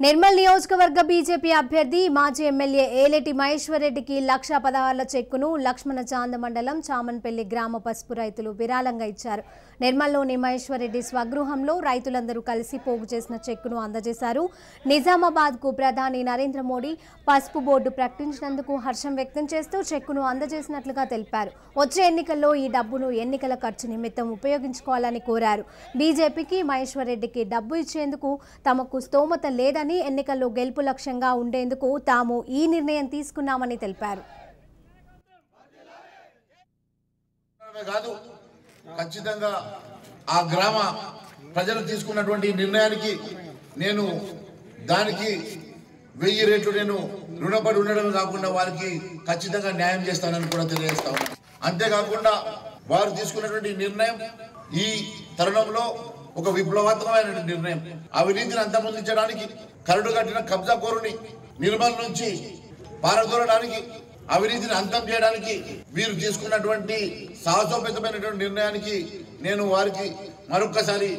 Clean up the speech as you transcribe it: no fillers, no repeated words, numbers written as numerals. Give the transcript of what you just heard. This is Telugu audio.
నిర్మల్ నియోజకవర్గ బీజేపీ అభ్యర్థి మాజీ ఎమ్మెల్యే ఏలేటి మహేశ్వర్ రెడ్డికి 1,16,000 చెక్కును లక్ష్మణ చాంద మండలం చామన్పల్లి గ్రామ పసుపు రైతులు విరాళంగా ఇచ్చారు. నిర్మల్లోని మహేశ్వర్ రెడ్డి స్వగృహంలో రైతులందరూ కలిసి పోగు చేసిన చెక్కును అందజేశారు. నిజామాబాద్కు ప్రధాని నరేంద్ర మోడీ పసుపు బోర్డు ప్రకటించినందుకు హర్షం వ్యక్తం చేస్తూ చెక్కును అందజేసినట్లుగా తెలిపారు. వచ్చే ఎన్నికల్లో ఈ డబ్బును ఎన్నికల ఖర్చు నిమిత్తం ఉపయోగించుకోవాలని కోరారు. బీజేపీకి మహేశ్వర్ రెడ్డికి డబ్బు ఇచ్చేందుకు తమకు స్తోమత లేదని, ఎన్నికల్లో గెలుపు లక్ష్యంగా ఉండేందుకు తాము ఈ నిర్ణయం తీసుకున్నామని తెలిపారు. ఖచ్చితంగా ఆ గ్రామ ప్రజలు తీసుకున్నటువంటి నిర్ణయానికి నేను దానికి 1000 రెట్లు నేను రుణపడి ఉండడం కాకుండా వారికి ఖచ్చితంగా న్యాయం చేస్తానని కూడా తెలియజేస్తా ఉన్నాను. అంతేకాకుండా వారు తీసుకున్నటువంటి నిర్ణయం ఈ తరుణంలో ఒక విప్లవాత్మకమైన నిర్ణయం. అవినీతిని అంతమొందించడానికి, కరడు కట్టిన కబ్జా కోరుని నిర్మల్ నుంచి పారదోలడానికి, అవినీతిని అంతం చేయడానికి వీరు తీసుకున్నటువంటి సాహసోపేతమైనటువంటి నిర్ణయానికి నేను వారికి మరొక్కసారి